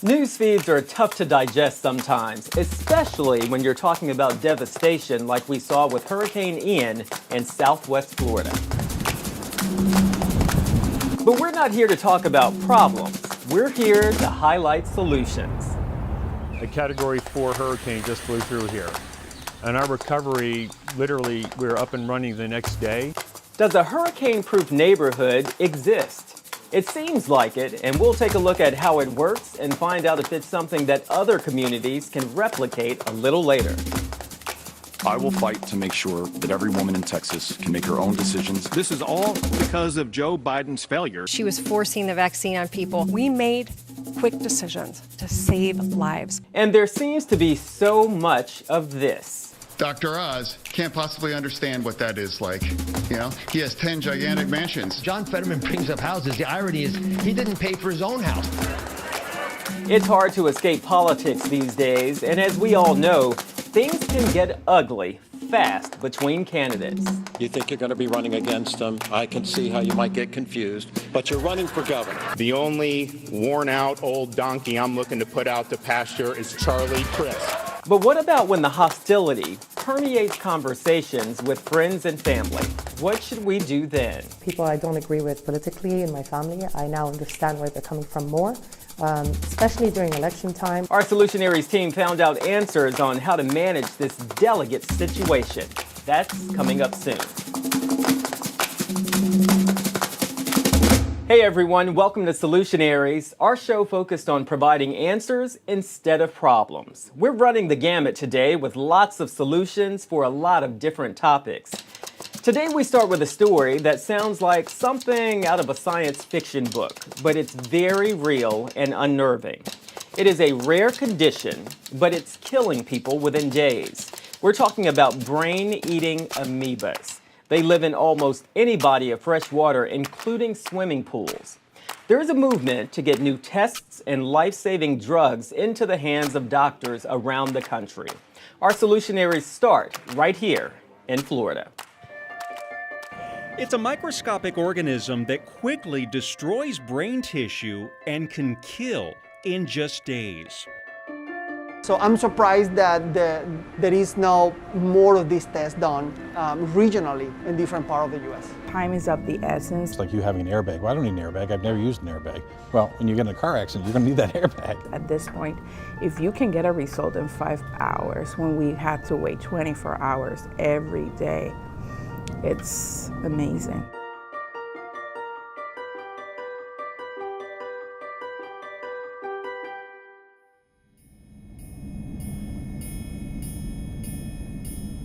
News feeds are tough to digest sometimes, especially when you're talking about devastation like we saw with Hurricane Ian in Southwest Florida. But we're not here to talk about problems. We're here to highlight solutions. A Category 4 hurricane just flew through here. And our recovery, literally, we were up and running the next day. Does a hurricane-proof neighborhood exist? It seems like it, and we'll take a look at how it works and find out if it's something that other communities can replicate a little later. I will fight to make sure that every woman in Texas can make her own decisions. This is all because of Joe Biden's failure. She was forcing the vaccine on people. We made quick decisions to save lives. And there seems to be so much of this. Dr. Oz can't possibly understand what that is like. You know, he has 10 gigantic mansions. John Fetterman brings up houses. The irony is he didn't pay for his own house. It's hard to escape politics these days, and as we all know, things can get ugly fast between candidates. You think you're going to be running against them. I can see how you might get confused, but you're running for governor. The only worn-out old donkey I'm looking to put out to pasture is Charlie Crist. But what about when the hostility permeates conversations with friends and family? What should we do then? People I don't agree with politically in my family, I now understand where they're coming from more, especially during election time. Our Solutionaries team found out answers on how to manage this delicate situation. That's coming up soon. Hey everyone, welcome to Solutionaries, our show focused on providing answers instead of problems. We're running the gamut today with lots of solutions for a lot of different topics. Today we start with a story that sounds like something out of a science fiction book, but it's very real and unnerving. It is a rare condition, but it's killing people within days. We're talking about brain-eating amoebas. They live in almost any body of fresh water, including swimming pools. There is a movement to get new tests and life-saving drugs into the hands of doctors around the country. Our Solutionaries start right here in Florida. It's a microscopic organism that quickly destroys brain tissue and can kill in just days. So I'm surprised that there is no more of these tests done regionally in different parts of the U.S. Time is of the essence. It's like you having an airbag. Well, I don't need an airbag. I've never used an airbag. Well, when you get in a car accident, you're going to need that airbag. At this point, if you can get a result in 5 hours when we had to wait 24 hours every day, it's amazing.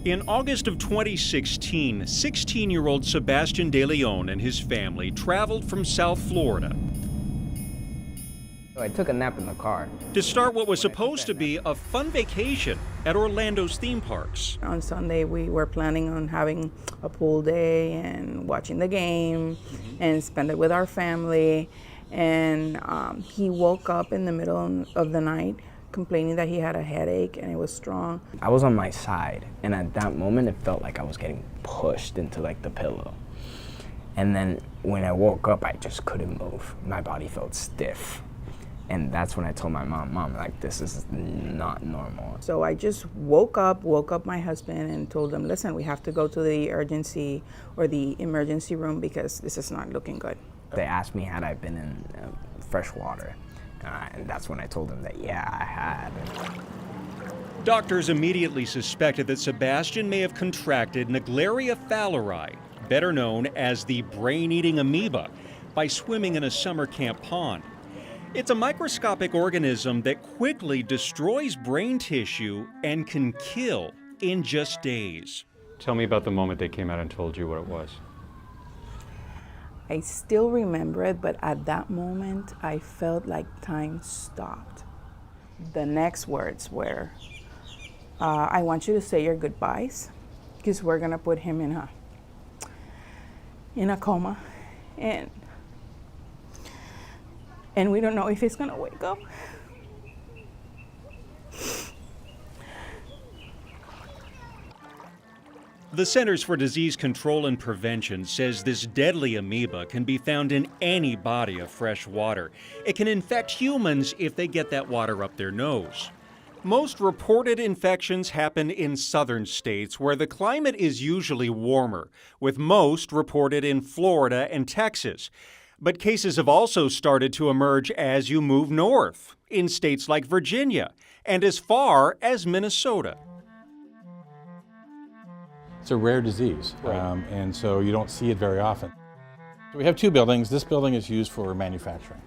In August of 2016, 16-year-old Sebastian De Leon and his family traveled from South Florida. I took a nap in the car to start what was supposed to be a fun vacation at Orlando's theme parks. On Sunday, we were planning on having a pool day and watching the game and spend it with our family. And he woke up in the middle of the night complaining that he had a headache and it was strong. I was on my side, and at that moment it felt like I was getting pushed into like the pillow. And then when I woke up, I just couldn't move. My body felt stiff. And that's when I told my mom, like, this is not normal. So I just woke up my husband and told him, listen, we have to go to the urgency or the emergency room because this is not looking good. They asked me had I been in fresh water. And that's when I told them that, yeah, I had. Doctors immediately suspected that Sebastian may have contracted Naegleria fowleri, better known as the brain-eating amoeba, by swimming in a summer camp pond. It's a microscopic organism that quickly destroys brain tissue and can kill in just days. Tell me about the moment they came out and told you what it was. I still remember it, but at that moment, I felt like time stopped. The next words were, I want you to say your goodbyes, because we're gonna put him in a coma, and we don't know if he's gonna wake up. The Centers for Disease Control and Prevention says this deadly amoeba can be found in any body of fresh water. It can infect humans if they get that water up their nose. Most reported infections happen in southern states where the climate is usually warmer, with most reported in Florida and Texas. But cases have also started to emerge as you move north, in states like Virginia and as far as Minnesota. It's a rare disease, and so you don't see it very often. We have two buildings. This building is used for manufacturing,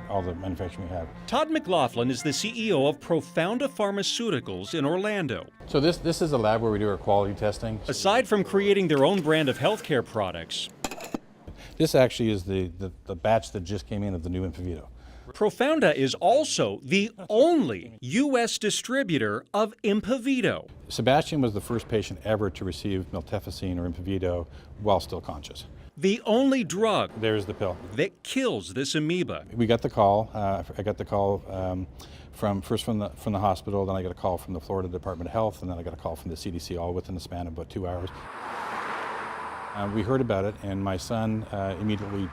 all the manufacturing we have. Todd McLaughlin is the CEO of Profounda Pharmaceuticals in Orlando. So this is a lab where we do our quality testing. Aside from creating their own brand of healthcare products, this actually is the batch that just came in of the new Impavito. Profounda is also the only U.S. distributor of Impavito. Sebastian was the first patient ever to receive miltefosine or Impavito while still conscious. The only drug There's the pill. that kills this amoeba. We got the call. I got the call from the hospital, then I got a call from the Florida Department of Health, and then I got a call from the CDC, all within the span of about 2 hours. We heard about it, and my son immediately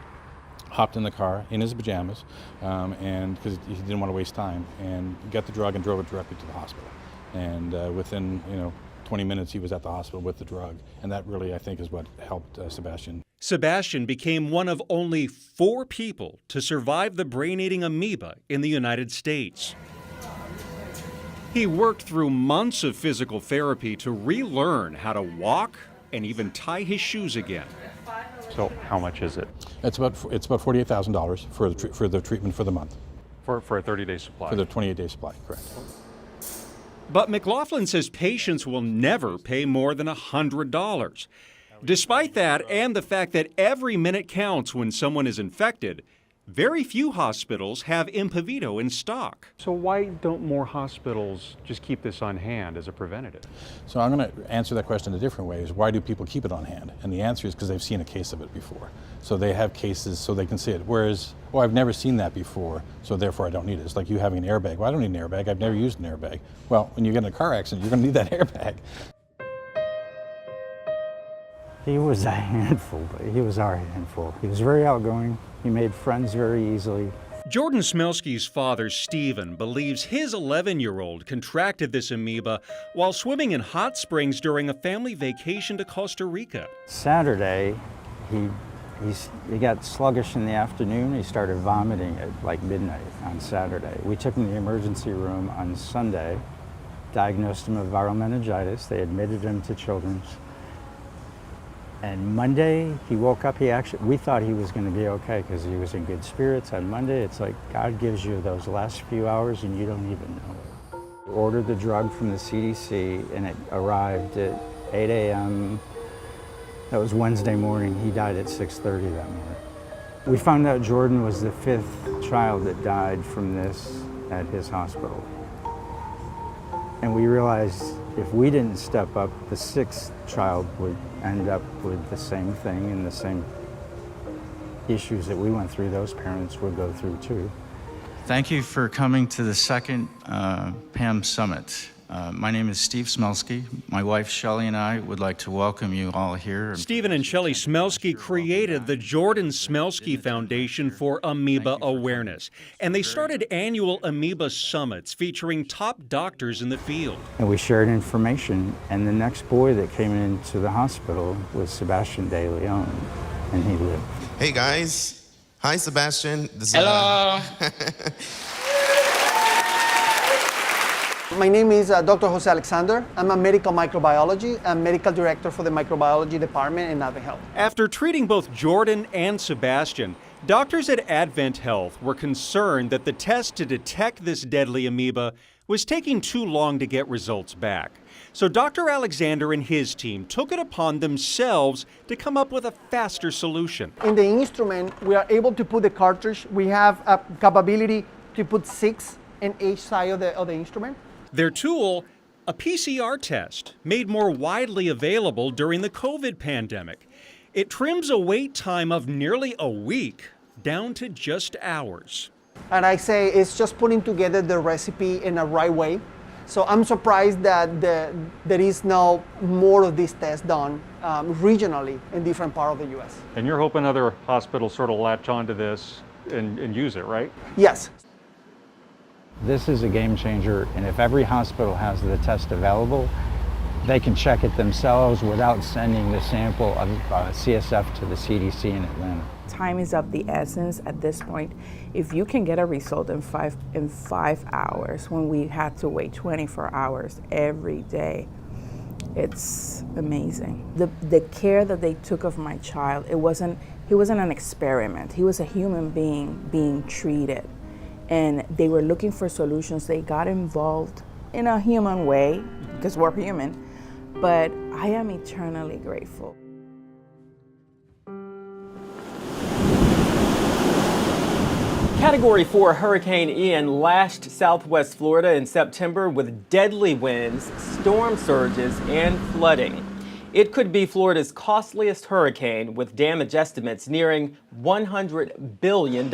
hopped in the car in his pajamas, and because he didn't want to waste time, and got the drug and drove it directly to the hospital. And within 20 minutes, he was at the hospital with the drug, and that really, I think, is what helped Sebastian. Sebastian became one of only 4 people to survive the brain-eating amoeba in the United States. He worked through months of physical therapy to relearn how to walk and even tie his shoes again. So how much is it? It's about $48,000 for the treatment for the month. For a 30-day supply? For the 28-day supply, correct. But McLaughlin says patients will never pay more than $100. Despite that, and the fact that every minute counts when someone is infected, very few hospitals have Impavito in stock. So why don't more hospitals just keep this on hand as a preventative? So I'm going to answer that question in a different way. Is why do people keep it on hand? And the answer is because they've seen a case of it before. So they have cases so they can see it. Whereas, I've never seen that before, so therefore I don't need it. It's like you having an airbag. Well, I don't need an airbag. I've never used an airbag. Well, when you get in a car accident, you're going to need that airbag. He was a handful, but he was our handful. He was very outgoing. He made friends very easily. Jordan Smelsky's father, Stephen, believes his 11-year-old contracted this amoeba while swimming in hot springs during a family vacation to Costa Rica. Saturday, he got sluggish in the afternoon. He started vomiting at like midnight on Saturday. We took him to the emergency room on Sunday, diagnosed him with viral meningitis. They admitted him to Children's. And Monday, he woke up, we thought he was going to be okay because he was in good spirits. On Monday, it's like God gives you those last few hours and you don't even know. We ordered the drug from the CDC and it arrived at 8 a.m. That was Wednesday morning. He died at 6:30 that morning. We found out Jordan was the 5th child that died from this at his hospital. And we realized if we didn't step up, the 6th child would end up with the same thing and the same issues that we went through, those parents would go through too. Thank you for coming to the second PAM Summit. My name is Steve Smelsky. My wife Shelley and I would like to welcome you all here. Stephen and Shelley Smelsky created the Jordan Smelsky Foundation for Amoeba Awareness, and they started annual amoeba summits featuring top doctors in the field. And we shared information, and the next boy that came into the hospital was Sebastian De Leon, and he lived. Hey guys. Hi Sebastian. Hello. My name is Dr. Jose Alexander. I'm a medical microbiology and medical director for the microbiology department in Advent Health. After treating both Jordan and Sebastian, doctors at Advent Health were concerned that the test to detect this deadly amoeba was taking too long to get results back. So Dr. Alexander and his team took it upon themselves to come up with a faster solution. In the instrument, we are able to put the cartridge. We have a capability to put 6 in each side of the instrument. Their tool, a PCR test, made more widely available during the COVID pandemic. It trims a wait time of nearly a week down to just hours. And I say it's just putting together the recipe in the right way. So I'm surprised that there is no more of these tests done regionally in different parts of the U.S. And you're hoping other hospitals sort of latch onto this and use it, right? Yes. This is a game changer, and if every hospital has the test available, they can check it themselves without sending the sample of CSF to the CDC in Atlanta. Time is of the essence at this point. If you can get a result in five hours when we had to wait 24 hours every day, it's amazing. The care that they took of my child, he wasn't an experiment. He was a human being being treated. And they were looking for solutions. They got involved in a human way, because we're human, but I am eternally grateful. Category 4 Hurricane Ian lashed southwest Florida in September with deadly winds, storm surges, and flooding. It could be Florida's costliest hurricane, with damage estimates nearing $100 billion.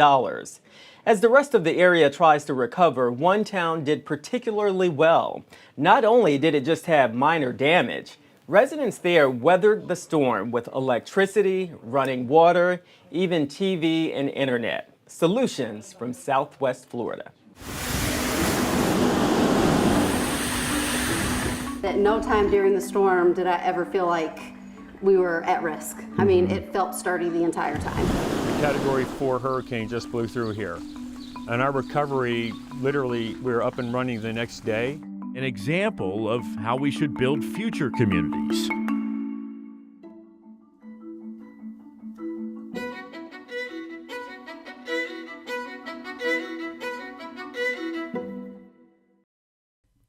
As the rest of the area tries to recover, one town did particularly well. Not only did it just have minor damage, residents there weathered the storm with electricity, running water, even TV and internet. Solutions from Southwest Florida. At no time during the storm did I ever feel like we were at risk. I mean, it felt sturdy the entire time. The Category 4 hurricane just blew through here. And our recovery, literally, we were up and running the next day. An example of how we should build future communities.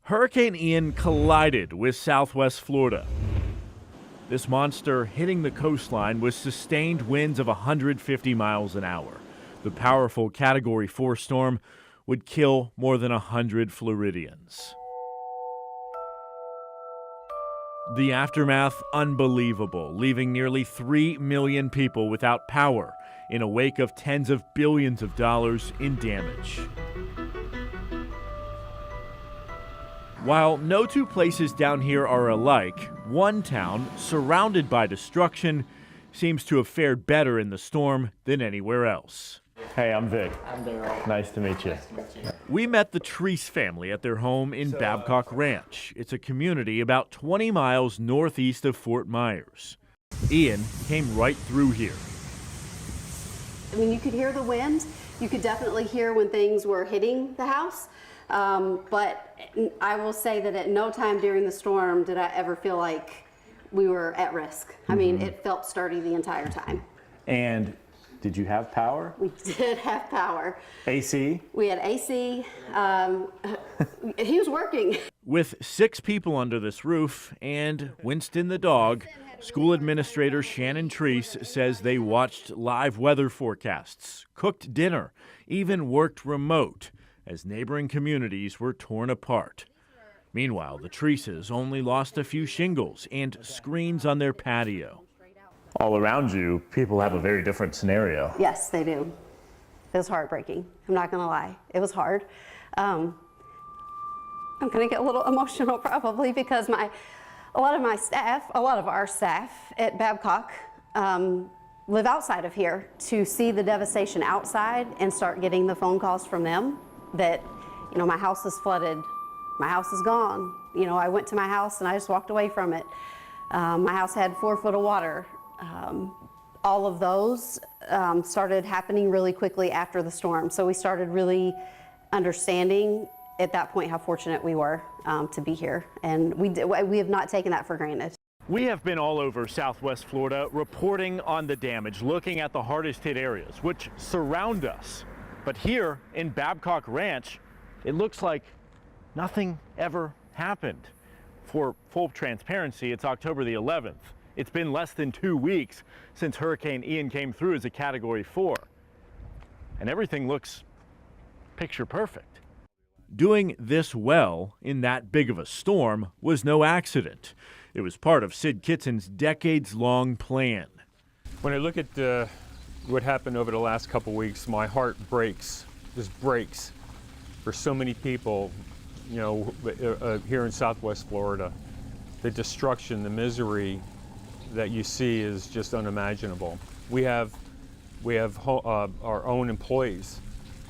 Hurricane Ian collided with southwest Florida. This monster hitting the coastline with sustained winds of 150 miles an hour. The powerful Category 4 storm would kill more than 100 Floridians. The aftermath unbelievable, leaving nearly 3 million people without power in a wake of tens of billions of dollars in damage. While no two places down here are alike, one town surrounded by destruction seems to have fared better in the storm than anywhere else. Hey, I'm Vic. I'm Daryl. Nice to meet you. Nice to meet you. We met the Treese family at their home in Babcock Ranch. It's a community about 20 miles northeast of Fort Myers. Ian came right through here. I mean, you could hear the wind. You could definitely hear when things were hitting the house. But I will say that at no time during the storm did I ever feel like we were at risk. I mean, it felt sturdy the entire time. And did you have power? We did have power. AC? We had AC. He was working. With 6 people under this roof and Winston the dog, school administrator Shannon Treese says they watched live weather forecasts, cooked dinner, even worked remote as neighboring communities were torn apart. Meanwhile, the Treeses only lost a few shingles and screens on their patio. All around you, people have a very different scenario. Yes, they do. It was heartbreaking. I'm not going to lie. It was hard. I'm going to get a little emotional probably because a lot of our staff at Babcock live outside of here. To see the devastation outside and start getting the phone calls from them that, you know, my house is flooded, my house is gone. You know, I went to my house and I just walked away from it. My house had 4 foot of water. All of those started happening really quickly after the storm. So we started really understanding at that point how fortunate we were to be here. And we have not taken that for granted. We have been all over Southwest Florida reporting on the damage, looking at the hardest hit areas, which surround us. But here in Babcock Ranch, it looks like nothing ever happened. For full transparency, it's October the 11th. It's been less than 2 weeks since Hurricane Ian came through as a Category 4. And everything looks picture perfect. Doing this well in that big of a storm was no accident. It was part of Sid Kitson's decades-long plan. When I look at what happened over the last couple weeks, my heart breaks, just breaks for so many people here in Southwest Florida, the destruction, the misery that you see is just unimaginable. We have our own employees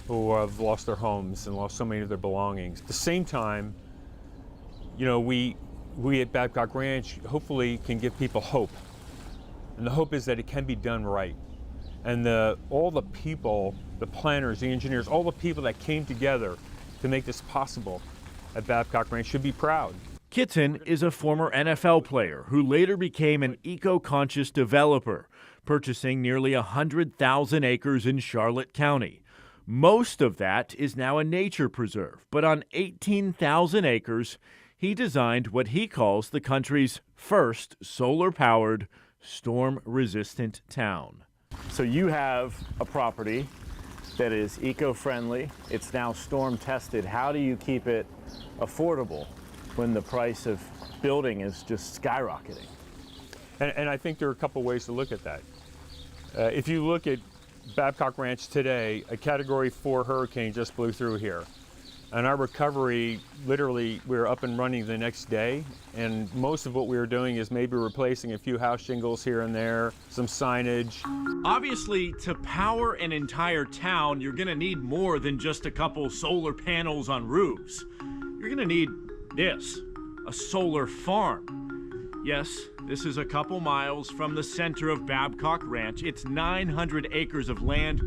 who have lost their homes and lost so many of their belongings. At the same time, we at Babcock Ranch hopefully can give people hope. And the hope is that it can be done right. And all the people, the planners, the engineers, all the people that came together to make this possible at Babcock Ranch should be proud. Kitson is a former NFL player who later became an eco-conscious developer, purchasing nearly 100,000 acres in Charlotte County. Most of that is now a nature preserve, but on 18,000 acres, he designed what he calls the country's first solar-powered, storm-resistant town. So you have a property that is eco-friendly. It's now storm-tested. How do you keep it affordable when the price of building is just skyrocketing? And I think there are a couple ways to look at that. If you look at Babcock Ranch today, a Category 4 hurricane just blew through here. And our recovery, literally, we were up and running the next day. And most of what we were doing is maybe replacing a few house shingles here and there, some signage. Obviously, to power an entire town, you're going to need more than just a couple solar panels on roofs. You're going to need this, a solar farm. Yes, this is a couple miles from the center of Babcock Ranch. It's 900 acres of land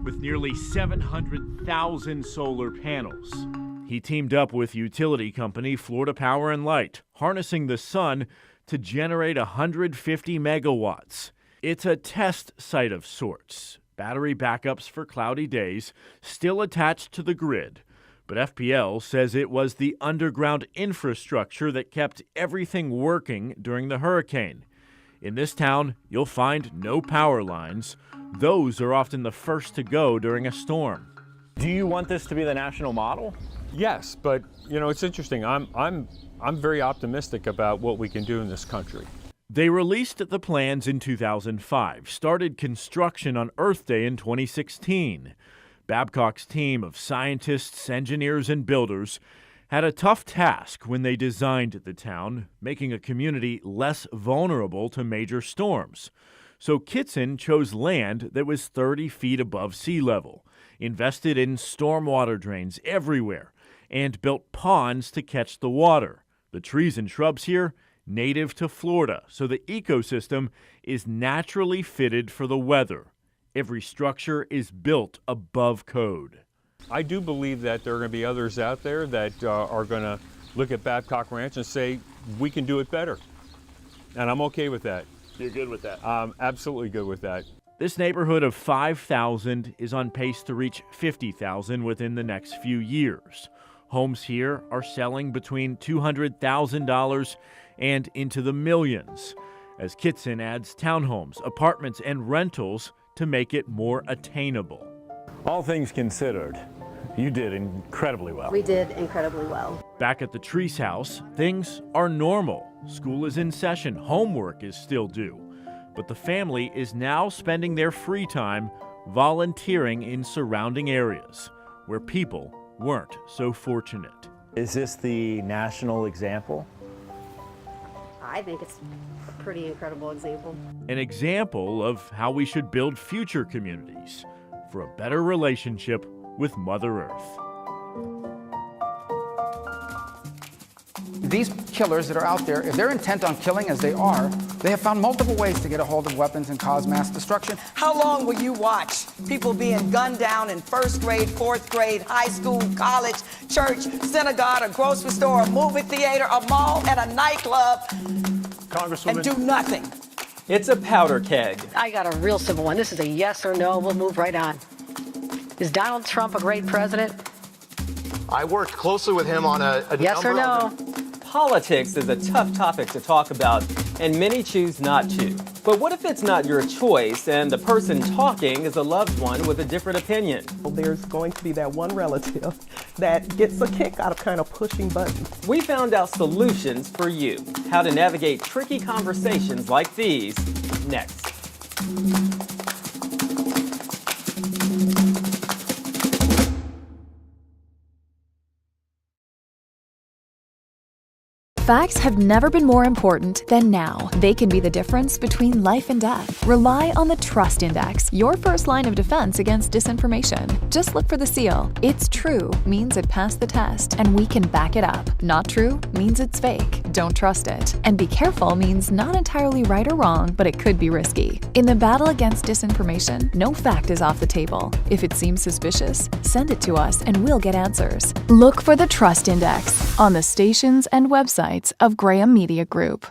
with nearly 700,000 solar panels. He teamed up with utility company Florida Power and Light, harnessing the sun to generate 150 megawatts. It's a test site of sorts. Battery backups for cloudy days, still attached to the grid. But FPL says it was the underground infrastructure that kept everything working during the hurricane. In this town, you'll find no power lines. Those are often the first to go during a storm. Do you want this to be the national model? Yes, but it's interesting. I'm very optimistic about what we can do in this country. They released the plans in 2005, started construction on Earth Day in 2016. Babcock's team of scientists, engineers, and builders had a tough task when they designed the town, making a community less vulnerable to major storms. So Kitson chose land that was 30 feet above sea level, invested in stormwater drains everywhere, and built ponds to catch the water. The trees and shrubs here, native to Florida, so the ecosystem is naturally fitted for the weather. Every structure is built above code. I do believe that there are going to be others out there that are going to look at Babcock Ranch and say, we can do it better. And I'm okay with that. You're good with that? I'm absolutely good with that. This neighborhood of 5,000 is on pace to reach 50,000 within the next few years. Homes here are selling between $200,000 and into the millions, as Kitson adds townhomes, apartments, and rentals to make it more attainable. All things considered, you did incredibly well. We did incredibly well. Back at the Treese house, things are normal. School is in session, homework is still due. But the family is now spending their free time volunteering in surrounding areas where people weren't so fortunate. Is this the national example? I think it's a pretty incredible example. An example of how we should build future communities for a better relationship with Mother Earth. These killers that are out there, if they're intent on killing as they are, they have found multiple ways to get a hold of weapons and cause mass destruction. How long will you watch people being gunned down in first grade, fourth grade, high school, college, church, synagogue, a grocery store, a movie theater, a mall, and a nightclub, Congresswoman, and do nothing? It's a powder keg. I got a real simple one. This is a yes or no. We'll move right on. Is Donald Trump a great president? I worked closely with him on a yes or no. Politics is a tough topic to talk about, and many choose not to. But what if it's not your choice and the person talking is a loved one with a different opinion? There's going to be that one relative that gets a kick out of kind of pushing buttons. We found out solutions for you, how to navigate tricky conversations like these, next. Facts have never been more important than now. They can be the difference between life and death. Rely on the Trust Index, your first line of defense against disinformation. Just look for the seal. It's true means it passed the test, and we can back it up. Not true means it's fake. Don't trust it. And be careful means not entirely right or wrong, but it could be risky. In the battle against disinformation, no fact is off the table. If it seems suspicious, send it to us and we'll get answers. Look for the Trust Index on the stations and websites of Graham Media Group.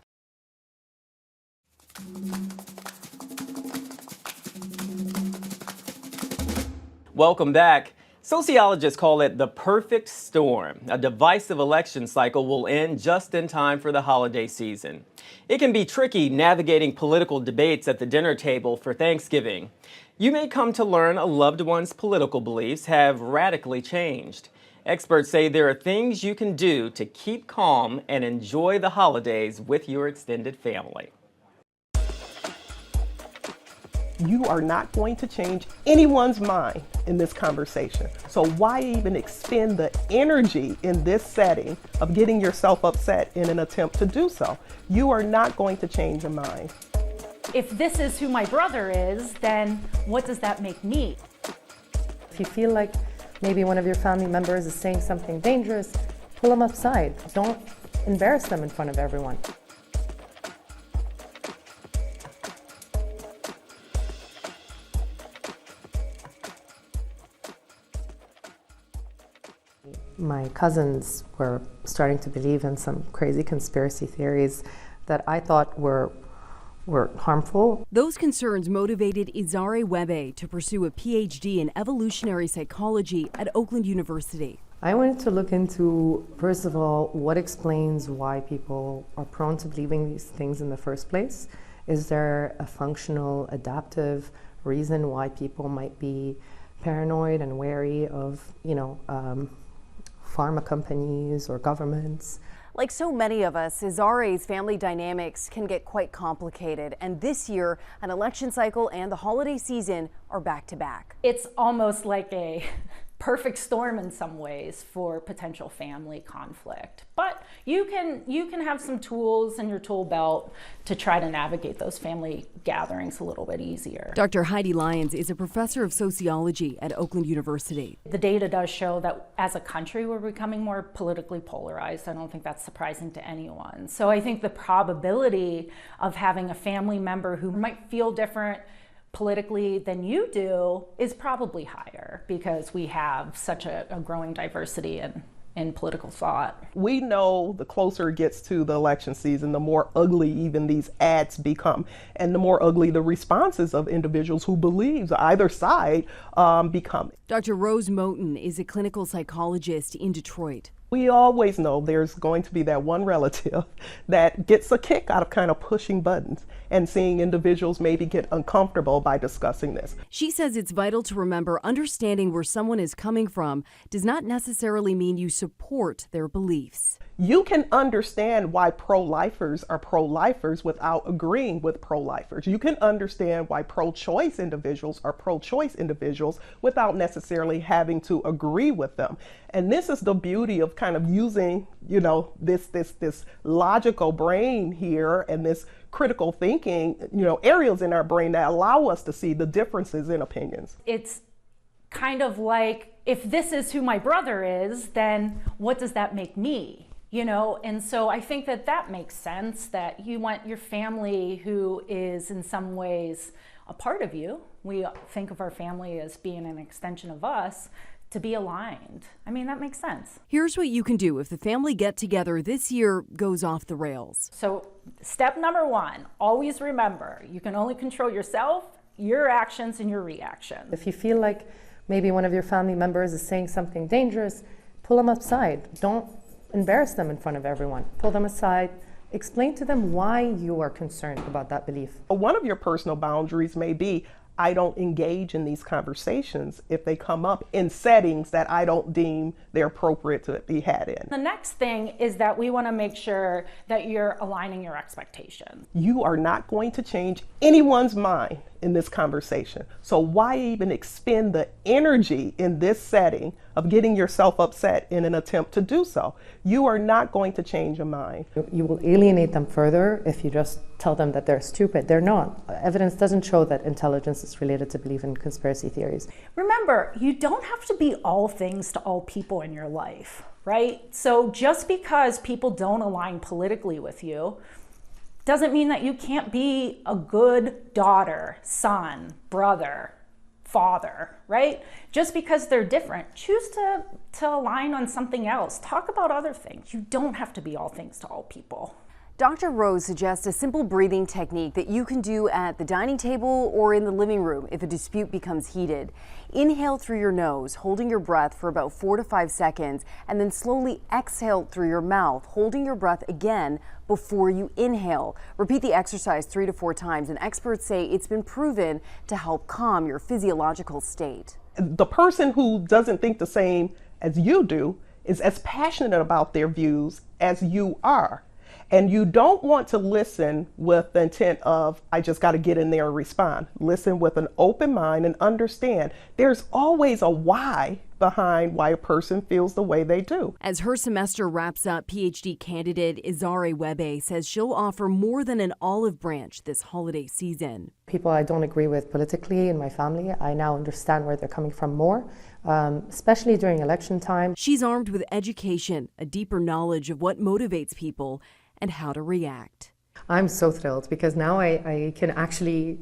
Welcome back. Sociologists call it the perfect storm. A divisive election cycle will end just in time for the holiday season. It can be tricky navigating political debates at the dinner table for Thanksgiving. You may come to learn a loved one's political beliefs have radically changed. Experts say there are things you can do to keep calm and enjoy the holidays with your extended family. You are not going to change anyone's mind in this conversation. So why even expend the energy in this setting of getting yourself upset in an attempt to do so? You are not going to change a mind. If this is who my brother is, then what does that make me? If you feel like maybe one of your family members is saying something dangerous, pull them aside. Don't embarrass them in front of everyone. My cousins were starting to believe in some crazy conspiracy theories that I thought were harmful. Those concerns motivated Izare Webe to pursue a PhD in evolutionary psychology at Oakland University. I wanted to look into, first of all, what explains why people are prone to believing these things in the first place. Is there a functional, adaptive reason why people might be paranoid and wary of, pharma companies or governments? Like so many of us, Izare's family dynamics can get quite complicated, and this year, an election cycle and the holiday season are back to back. It's almost like a perfect storm in some ways for potential family conflict. But you can have some tools in your tool belt to try to navigate those family gatherings a little bit easier. Dr. Heidi Lyons is a professor of sociology at Oakland University. The data does show that as a country we're becoming more politically polarized. I don't think that's surprising to anyone. So I think the probability of having a family member who might feel different politically than you do is probably higher because we have such a growing diversity in political thought. We know the closer it gets to the election season, the more ugly even these ads become, and the more ugly the responses of individuals who believe either side become. Dr. Rose Moten is a clinical psychologist in Detroit. We always know there's going to be that one relative that gets a kick out of kind of pushing buttons and seeing individuals maybe get uncomfortable by discussing this. She says it's vital to remember understanding where someone is coming from does not necessarily mean you support their beliefs. You can understand why pro-lifers are pro-lifers without agreeing with pro-lifers. You can understand why pro-choice individuals are pro-choice individuals without necessarily having to agree with them. And this is the beauty of kind of using, this logical brain here and this critical thinking, areas in our brain that allow us to see the differences in opinions. It's kind of like, if this is who my brother is, then what does that make me? And so I think that makes sense, that you want your family who is in some ways a part of you. We think of our family as being an extension of us, to be aligned. I mean, that makes sense. Here's what you can do if the family get-together this year goes off the rails. So step number one, always remember, you can only control yourself, your actions, and your reactions. If you feel like maybe one of your family members is saying something dangerous, pull them aside. Don't embarrass them in front of everyone. Pull them aside. Explain to them why you are concerned about that belief. One of your personal boundaries may be, I don't engage in these conversations if they come up in settings that I don't deem they're appropriate to be had in. The next thing is that we want to make sure that you're aligning your expectations. You are not going to change anyone's mind in this conversation. So why even expend the energy in this setting of getting yourself upset in an attempt to do so? You are not going to change your mind. You will alienate them further if you just tell them that they're stupid. They're not. Evidence doesn't show that intelligence is related to belief in conspiracy theories. Remember, you don't have to be all things to all people in your life, right? So just because people don't align politically with you doesn't mean that you can't be a good daughter, son, brother, father, right? Just because they're different, choose to align on something else. Talk about other things. You don't have to be all things to all people. Dr. Rose suggests a simple breathing technique that you can do at the dining table or in the living room if a dispute becomes heated. Inhale through your nose, holding your breath for about 4 to 5 seconds, and then slowly exhale through your mouth, holding your breath again before you inhale. Repeat the exercise 3 to 4 times, and experts say it's been proven to help calm your physiological state. The person who doesn't think the same as you do is as passionate about their views as you are. And you don't want to listen with the intent of, I just got to get in there and respond. Listen with an open mind and understand there's always a why behind why a person feels the way they do. As her semester wraps up, PhD candidate Izare Webe says she'll offer more than an olive branch this holiday season. People I don't agree with politically in my family, I now understand where they're coming from more, especially during election time. She's armed with education, a deeper knowledge of what motivates people, and how to react. I'm so thrilled because now I can actually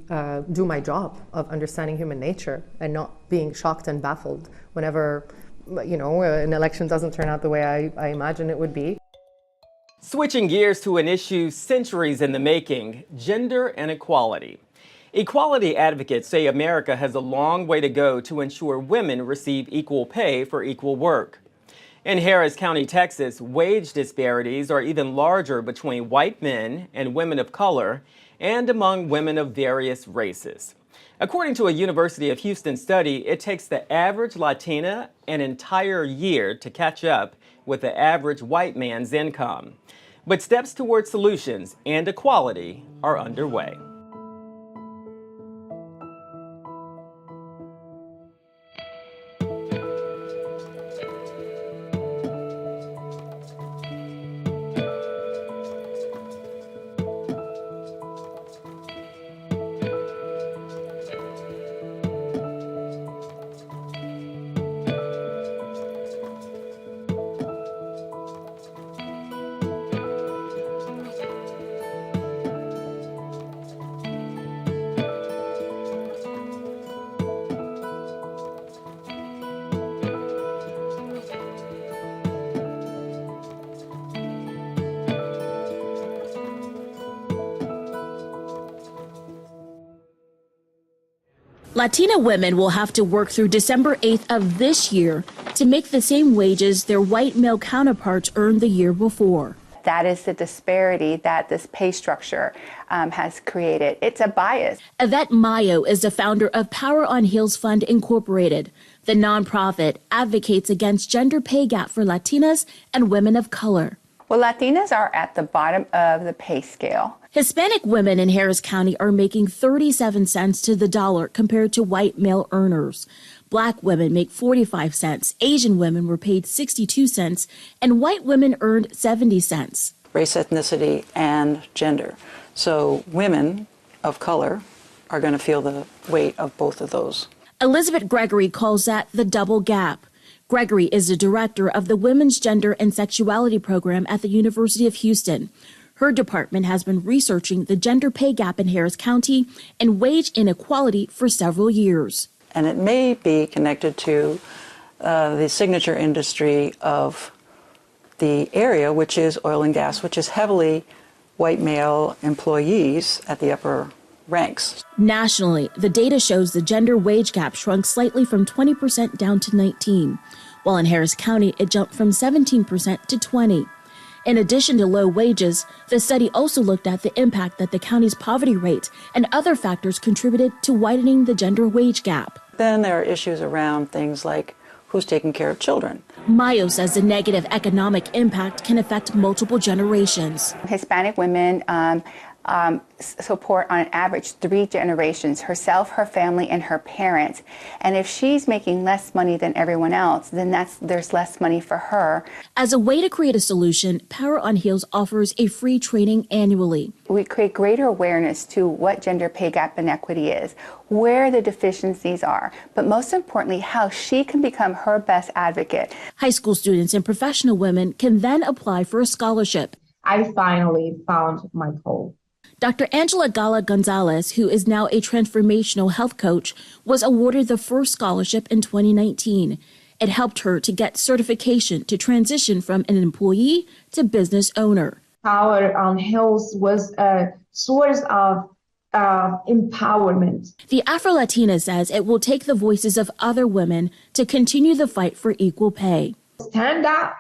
do my job of understanding human nature and not being shocked and baffled whenever, an election doesn't turn out the way I imagine it would be. Switching gears to an issue centuries in the making, gender inequality. Equality advocates say America has a long way to go to ensure women receive equal pay for equal work. In Harris County, Texas, wage disparities are even larger between white men and women of color and among women of various races. According to a University of Houston study, it takes the average Latina an entire year to catch up with the average white man's income. But steps toward solutions and equality are underway. Latina women will have to work through December 8th of this year to make the same wages their white male counterparts earned the year before. That is the disparity that this pay structure has created. It's a bias. Yvette Mayo is the founder of Power on Heels Fund Incorporated. The nonprofit advocates against gender pay gap for Latinas and women of color. Well, Latinas are at the bottom of the pay scale. Hispanic women in Harris County are making 37 cents to the dollar compared to white male earners. Black women make 45 cents, Asian women were paid 62 cents, and white women earned 70 cents. Race, ethnicity, and gender. So women of color are going to feel the weight of both of those. Elizabeth Gregory calls that the double gap. Gregory is the director of the Women's Gender and Sexuality Program at the University of Houston. Her department has been researching the gender pay gap in Harris County and wage inequality for several years. And it may be connected to the signature industry of the area, which is oil and gas, which is heavily white male employees at the upper ranks. Nationally, the data shows the gender wage gap shrunk slightly from 20% down to 19%, while in Harris County it jumped from 17% to 20%. In addition to low wages, the study also looked at the impact that the county's poverty rate and other factors contributed to widening the gender wage gap. Then there are issues around things like who's taking care of children. Mayo says the negative economic impact can affect multiple generations. Hispanic women support on average 3 generations, herself, her family, and her parents. And if she's making less money than everyone else, then there's less money for her. As a way to create a solution, Power on Heels offers a free training annually. We create greater awareness to what gender pay gap inequity is, where the deficiencies are, but most importantly, how she can become her best advocate. High school students and professional women can then apply for a scholarship. I finally found my goal. Dr. Angela Gala Gonzalez, who is now a transformational health coach, was awarded the first scholarship in 2019. It helped her to get certification to transition from an employee to business owner. Power on Heels was a source of empowerment. The Afro-Latina says it will take the voices of other women to continue the fight for equal pay. Stand up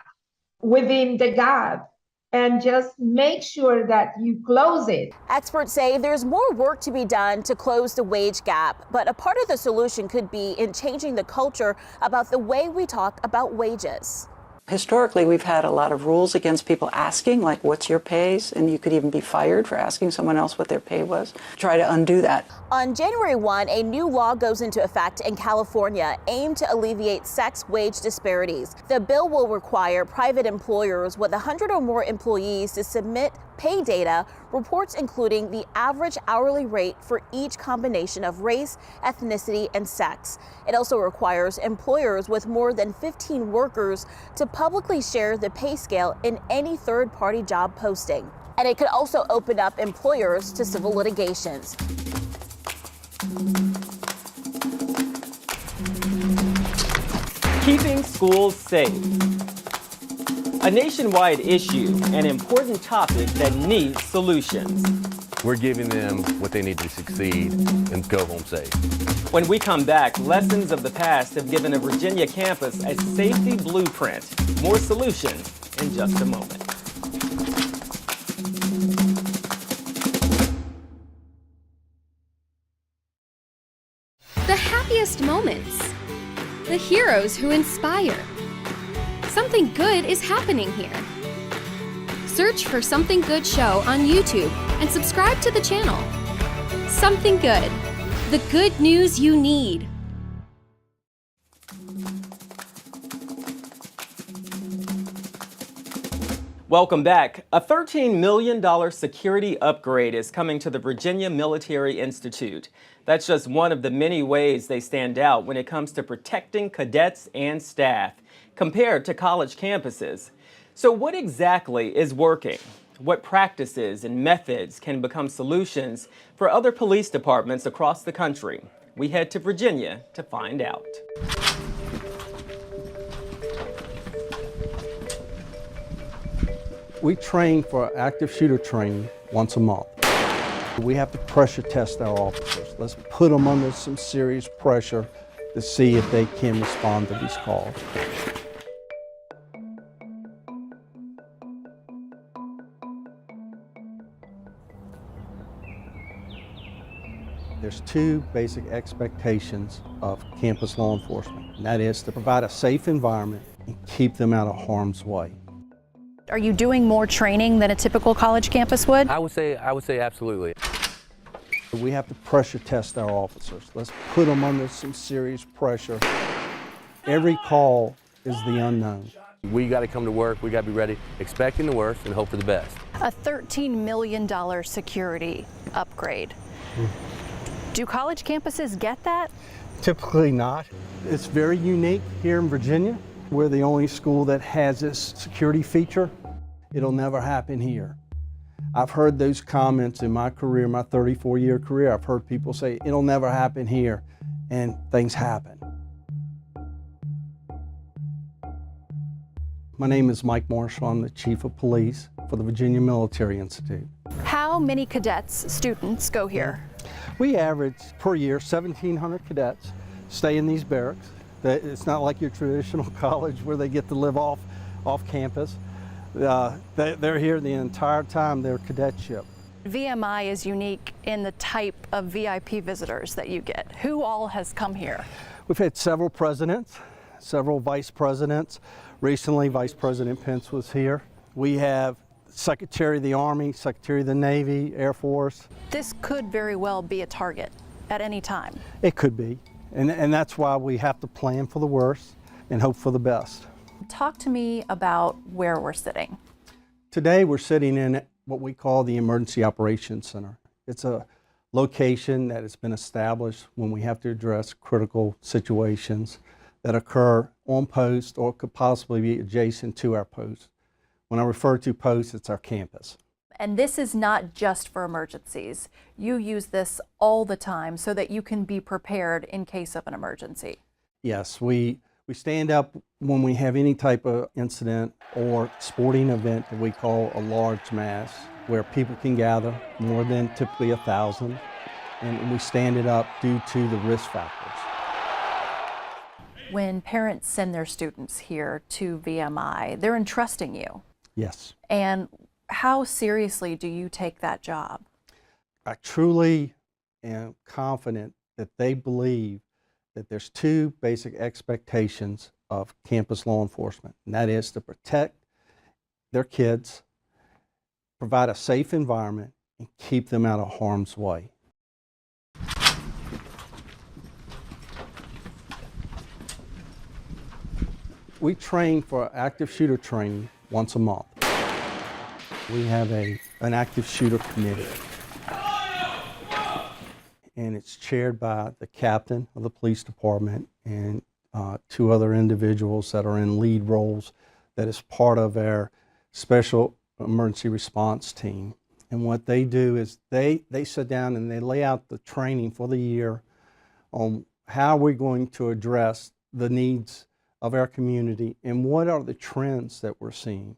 within the gap and just make sure that you close it. Experts say there's more work to be done to close the wage gap, but a part of the solution could be in changing the culture about the way we talk about wages. Historically, we've had a lot of rules against people asking, like, what's your pays? And you could even be fired for asking someone else what their pay was. Try to undo that. On January 1, a new law goes into effect in California aimed to alleviate sex wage disparities. The bill will require private employers with 100 or more employees to submit pay data, reports including the average hourly rate for each combination of race, ethnicity, and sex. It also requires employers with more than 15 workers to publicly share the pay scale in any third-party job posting. And it could also open up employers to civil litigations. Keeping schools safe. A nationwide issue, an important topic that needs solutions. We're giving them what they need to succeed and go home safe. When we come back, lessons of the past have given a Virginia campus a safety blueprint. More solution in just a moment. The happiest moments. The heroes who inspire. Something good is happening here. Search for Something Good Show on YouTube and subscribe to the channel. Something Good. The good news you need. Welcome back. A $13 million security upgrade is coming to the Virginia Military Institute. That's just one of the many ways they stand out when it comes to protecting cadets and staff compared to college campuses. So what exactly is working? What practices and methods can become solutions for other police departments across the country? We head to Virginia to find out. We train for active shooter training once a month. We have to pressure test our officers. Let's put them under some serious pressure to see if they can respond to these calls. There's two basic expectations of campus law enforcement, and that is to provide a safe environment and keep them out of harm's way. Are you doing more training than a typical college campus would? I would say absolutely. We have to pressure test our officers. Let's put them under some serious pressure. Every call is the unknown. We got to come to work, we got to be ready, expecting the worst and hope for the best. A $13 million security upgrade. Do college campuses get that? Typically not. It's very unique here in Virginia. We're the only school that has this security feature. It'll never happen here. I've heard those comments in my career, my 34-year career. I've heard people say, it'll never happen here, and things happen. My name is Mike Marshall. I'm the Chief of Police for the Virginia Military Institute. How many cadets, students, go here? We average per year 1,700 cadets stay in these barracks. It's not like your traditional college where they get to live off campus. They're here the entire time, their cadetship. VMI is unique in the type of VIP visitors that you get. Who all has come here? We've had several presidents, several vice presidents. Recently, Vice President Pence was here. We have Secretary of the Army, Secretary of the Navy, Air Force. This could very well be a target at any time. It could be, and that's why we have to plan for the worst and hope for the best. Talk to me about where we're sitting. Today we're sitting in what we call the Emergency Operations Center. It's a location that has been established when we have to address critical situations that occur on post or could possibly be adjacent to our post. When I refer to post, it's our campus. And this is not just for emergencies. You use this all the time so that you can be prepared in case of an emergency. Yes, we stand up when we have any type of incident or sporting event that we call a large mass, where people can gather more than typically 1,000, and we stand it up due to the risk factors. When parents send their students here to VMI, they're entrusting you. Yes. And how seriously do you take that job? I truly am confident that they believe that there's two basic expectations of campus law enforcement, and that is to protect their kids, provide a safe environment, and keep them out of harm's way. We train for active shooter training once a month. We have an active shooter committee, and it's chaired by the captain of the police department and two other individuals that are in lead roles that is part of our special emergency response team. And what they do is they sit down and they lay out the training for the year on how we're going to address the needs of our community and what are the trends that we're seeing.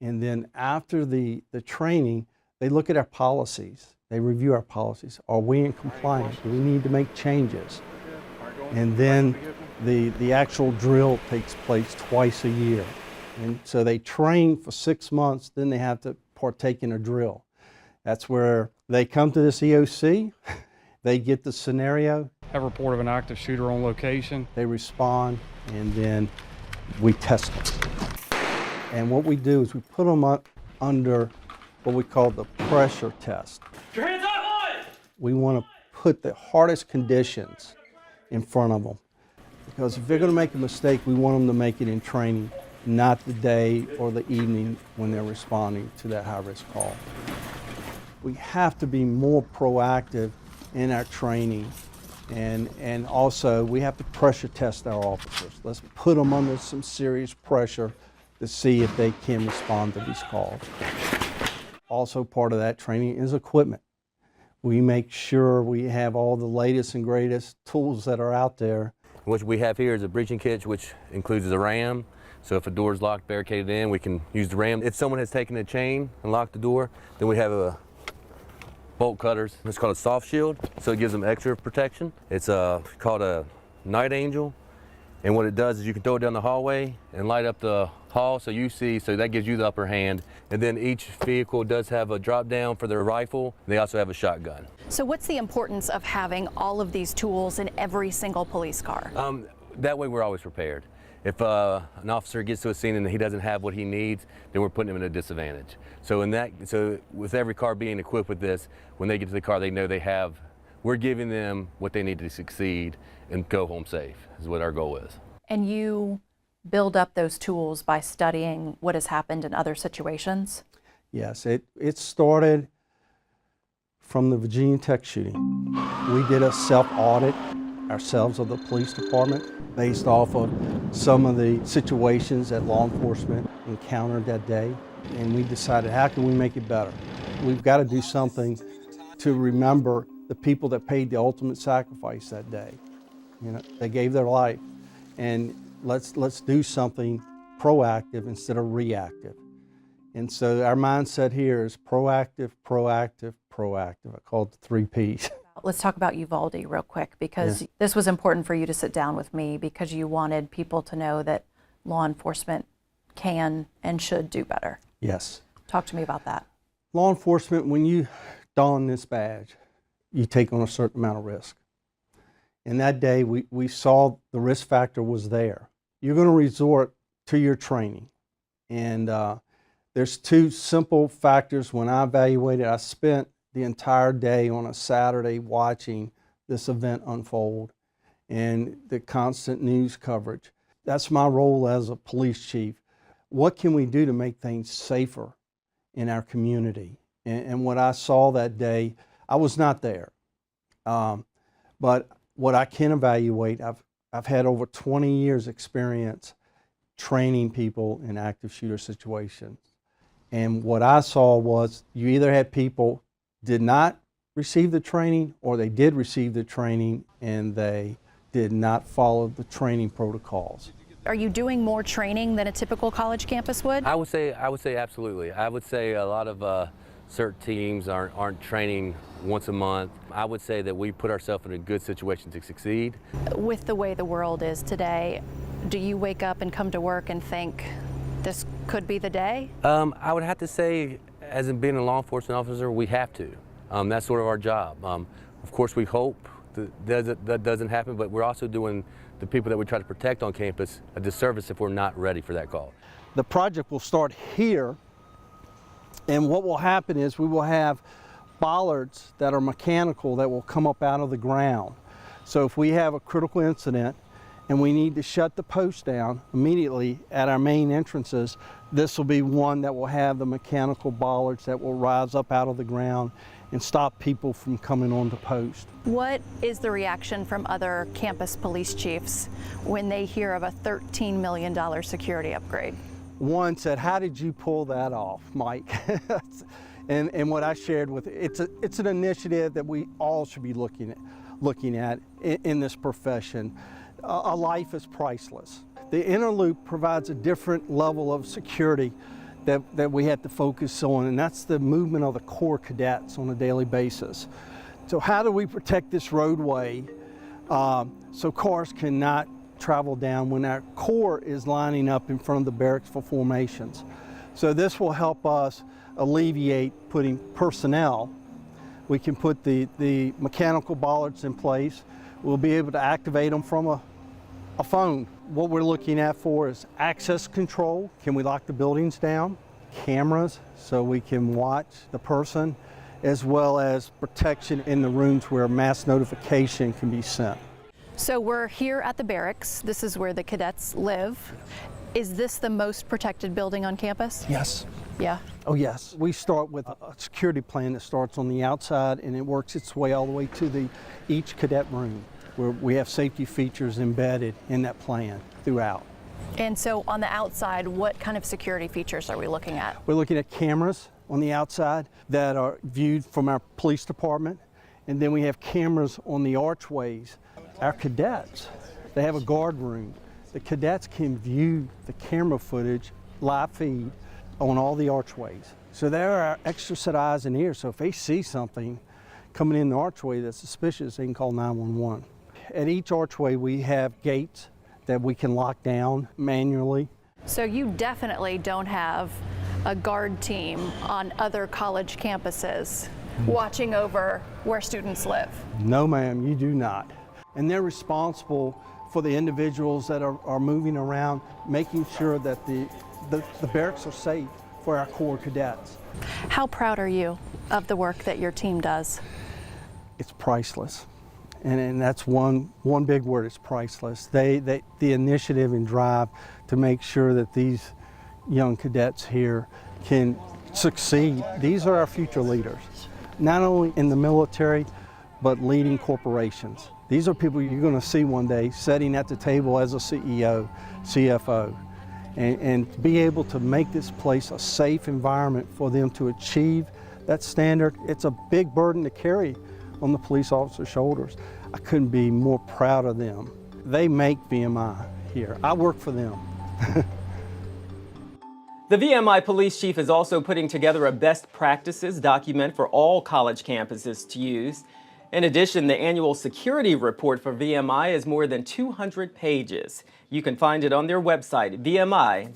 And then after the training, they look at our policies. They review our policies. Are we in compliance? Do we need to make changes? And then the actual drill takes place twice a year. And so they train for 6 months, then they have to partake in a drill. That's where they come to this EOC, they get the scenario. Have a report of an active shooter on location. They respond, and then we test them. And what we do is we put them up under what we call the pressure test. Your hands up, boys! We want to put the hardest conditions in front of them. Because if they're going to make a mistake, we want them to make it in training, not the day or the evening when they're responding to that high-risk call. We have to be more proactive in our training, and also we have to pressure test our officers. Let's put them under some serious pressure to see if they can respond to these calls. Also part of that training is equipment. We make sure we have all the latest and greatest tools that are out there. What we have here is a breaching kit, which includes a ram. So if a door is locked, barricaded in, we can use the ram. If someone has taken a chain and locked the door, then we have a bolt cutters. It's called a soft shield, so it gives them extra protection. It's called a Night Angel, and what it does is you can throw it down the hallway and light up the hall so you see, so that gives you the upper hand. And then each vehicle does have a drop down for their rifle. They also have a shotgun. So what's the importance of having all of these tools in every single police car? That way we're always prepared. If an officer gets to a scene and he doesn't have what he needs, then we're putting him at a disadvantage. So with every car being equipped with this, when they get to the car, they know we're giving them what they need to succeed and go home safe, is what our goal is. And you build up those tools by studying what has happened in other situations? Yes, it started from the Virginia Tech shooting. We did a self-audit ourselves of the police department based off of some of the situations that law enforcement encountered that day, and we decided, how can we make it better? We've got to do something to remember the people that paid the ultimate sacrifice that day. You know, they gave their life, and let's do something proactive instead of reactive. And so our mindset here is proactive, proactive, proactive. I call it the 3 Ps. Let's talk about Uvalde real quick, because this was important for you to sit down with me, because you wanted people to know that law enforcement can and should do better. Yes. Talk to me about that. Law enforcement, when you don this badge, you take on a certain amount of risk. And that day we saw the risk factor was there. You're going to resort to your training. And There's two simple factors when I evaluated. I spent the entire day on a Saturday watching this event unfold and the constant news coverage. That's my role as a police chief. What can we do to make things safer in our community? And what I saw that day, I was not there. But what I can evaluate, I've had over 20 years experience training people in active shooter situations. And what I saw was you either had people did not receive the training or they did receive the training and they did not follow the training protocols. Are you doing more training than a typical college campus would? I would say absolutely. I would say a lot of CERT teams aren't training once a month. I would say that we put ourselves in a good situation to succeed. With the way the world is today, do you wake up and come to work and think, this could be the day? I would have to say, as in being a law enforcement officer, we have to. That's sort of our job. Of course, we hope that doesn't happen, but we're also doing the people that we try to protect on campus a disservice if we're not ready for that call. The project will start here, and what will happen is we will have bollards that are mechanical that will come up out of the ground. So if we have a critical incident and we need to shut the post down immediately at our main entrances, this will be one that will have the mechanical bollards that will rise up out of the ground and stop people from coming onto post. What is the reaction from other campus police chiefs when they hear of a $13 million security upgrade? One said, "How did you pull that off, Mike?" and what I shared with it's an initiative that we all should be looking at in this profession. A life is priceless. The inner loop provides a different level of security that we have to focus on, and that's the movement of the Corps cadets on a daily basis. So how do we protect this roadway so cars cannot travel down when our Corps is lining up in front of the barracks for formations? So this will help us alleviate putting personnel. We can put the mechanical bollards in place. We'll be able to activate them from a phone. What we're looking at for is access control. Can we lock the buildings down? Cameras, so we can watch the person, as well as protection in the rooms where mass notification can be sent. So we're here at the barracks. This is where the cadets live. Is this the most protected building on campus? Yes. Yeah. Oh yes. We start with a security plan that starts on the outside and it works its way all the way to each cadet room, where we have safety features embedded in that plan throughout. And so on the outside, what kind of security features are we looking at? We're looking at cameras on the outside that are viewed from our police department, and then we have cameras on the archways. Our cadets, they have a guard room. The cadets can view the camera footage, live feed, on all the archways. So there are extra set of eyes and ears, so if they see something coming in the archway that's suspicious, they can call 911. At each archway, we have gates that we can lock down manually. So you definitely don't have a guard team on other college campuses watching over where students live? No, ma'am, you do not. And they're responsible for the individuals that are moving around, making sure that the barracks are safe for our Corps cadets. How proud are you of the work that your team does? It's priceless. And that's one big word, it's priceless. The initiative and drive to make sure that these young cadets here can succeed. These are our future leaders, not only in the military, but leading corporations. These are people you're going to see one day sitting at the table as a CEO, CFO, and to be able to make this place a safe environment for them to achieve that standard. It's a big burden to carry on the police officer's shoulders. I couldn't be more proud of them. They make VMI here. I work for them. The VMI police chief is also putting together a best practices document for all college campuses to use. In addition, the annual security report for VMI is more than 200 pages. You can find it on their website, vmi.edu.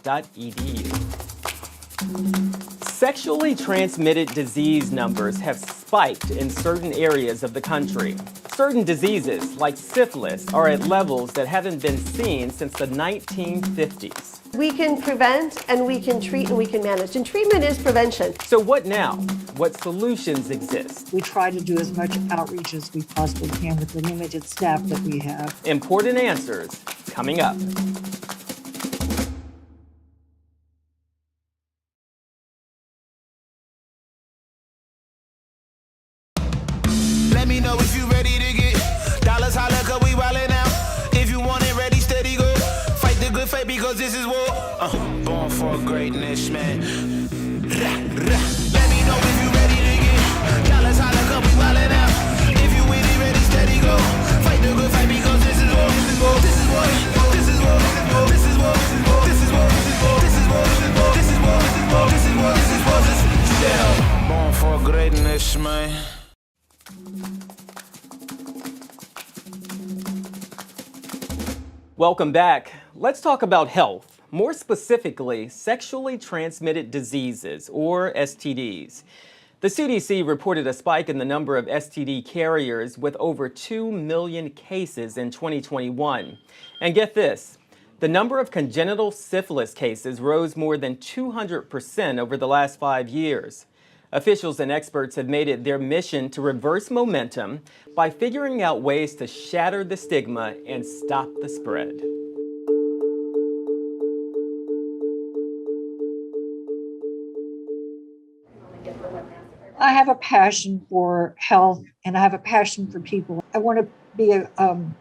Sexually transmitted disease numbers have spiked in certain areas of the country. Certain diseases, like syphilis, are at levels that haven't been seen since the 1950s. We can prevent, and we can treat, and we can manage. And treatment is prevention. So what now? What solutions exist? We try to do as much outreach as we possibly can with the limited staff that we have. Important answers coming up. Let me know if you ready to get dollars, holla, cause we wildin' out. If you want it ready, steady, go. Fight the good fight because this is war. Born for greatness, man. Let me know if you ready to get dollars, holla, cause we wildin' out. If you with it, ready, steady, go. Fight the good fight because this is war. This is war. This is war. This is war. This is war. This is war. This is war. This is war. This is war. This is war. Yeah. Born for greatness, man. Welcome back. Let's talk about health, more specifically, sexually transmitted diseases, or STDs. The CDC reported a spike in the number of STD carriers with over 2 million cases in 2021. And get this, the number of congenital syphilis cases rose more than 200% over the last 5 years. Officials and experts have made it their mission to reverse momentum by figuring out ways to shatter the stigma and stop the spread. I have a passion for health and I have a passion for people. I want to be an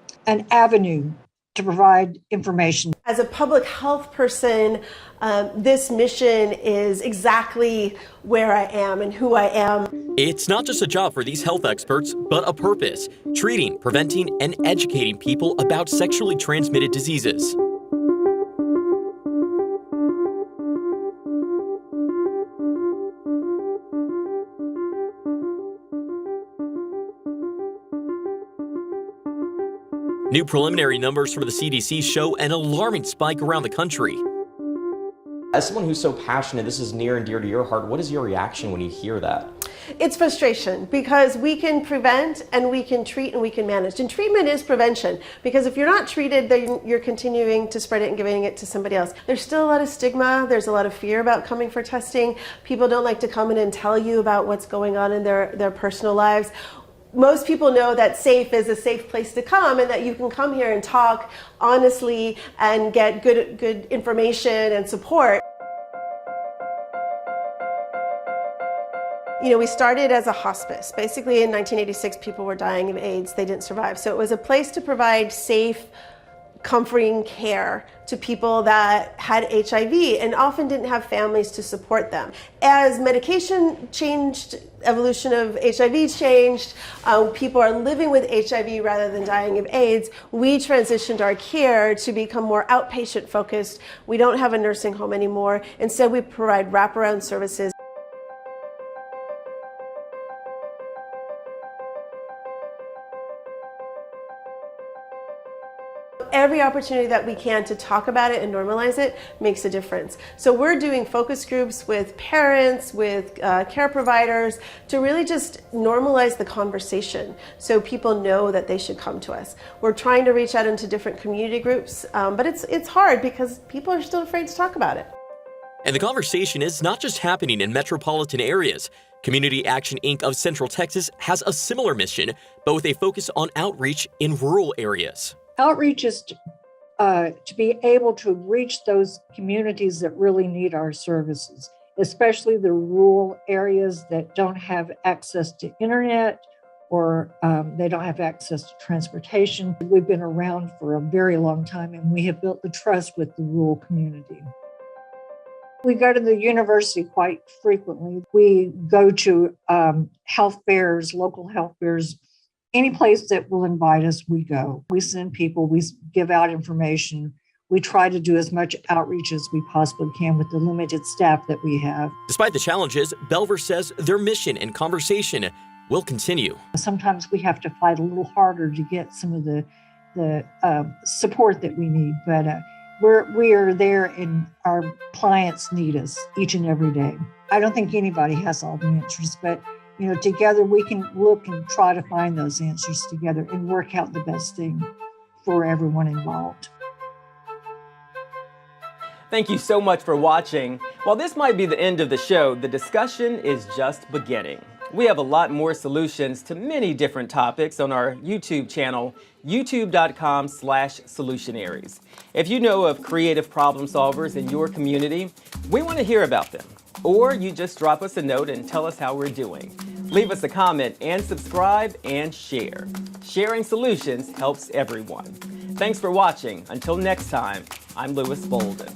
avenue to provide information. As a public health person, this mission is exactly where I am and who I am. It's not just a job for these health experts, but a purpose: treating, preventing, and educating people about sexually transmitted diseases. New preliminary numbers from the CDC show an alarming spike around the country. As someone who's so passionate, this is near and dear to your heart, what is your reaction when you hear that? It's frustration because we can prevent and we can treat and we can manage. And treatment is prevention because if you're not treated, then you're continuing to spread it and giving it to somebody else. There's still a lot of stigma. There's a lot of fear about coming for testing. People don't like to come in and tell you about what's going on in their personal lives. Most people know that SAFE is a safe place to come and that you can come here and talk honestly and get good information and support. You know, we started as a hospice. Basically in 1986, people were dying of AIDS. They didn't survive. So it was a place to provide safe, comforting care to people that had HIV and often didn't have families to support them. As medication changed, evolution of HIV changed, people are living with HIV rather than dying of AIDS, we transitioned our care to become more outpatient focused. We don't have a nursing home anymore. Instead, we provide wraparound services. Every opportunity that we can to talk about it and normalize it makes a difference. So we're doing focus groups with parents, with care providers to really just normalize the conversation so people know that they should come to us. We're trying to reach out into different community groups, but it's hard because people are still afraid to talk about it. And the conversation is not just happening in metropolitan areas. Community Action Inc. of Central Texas has a similar mission, but with a focus on outreach in rural areas. Outreach is to be able to reach those communities that really need our services, especially the rural areas that don't have access to internet or they don't have access to transportation. We've been around for a very long time and we have built the trust with the rural community. We go to the university quite frequently. We go to health fairs, local health fairs. Any place that will invite us, we go. We send people, we give out information. We try to do as much outreach as we possibly can with the limited staff that we have. Despite the challenges, Belver says their mission and conversation will continue. Sometimes we have to fight a little harder to get some of the support that we need, but we are there and our clients need us each and every day. I don't think anybody has all the answers, but together we can look and try to find those answers together and work out the best thing for everyone involved. Thank you so much for watching. While this might be the end of the show, the discussion is just beginning. We have a lot more solutions to many different topics on our YouTube channel, youtube.com/Solutionaries. If you know of creative problem solvers in your community, we want to hear about them. Or you just drop us a note and tell us how we're doing. Leave us a comment and subscribe and share. Sharing solutions helps everyone. Thanks for watching. Until next time, I'm Lewis Bolden.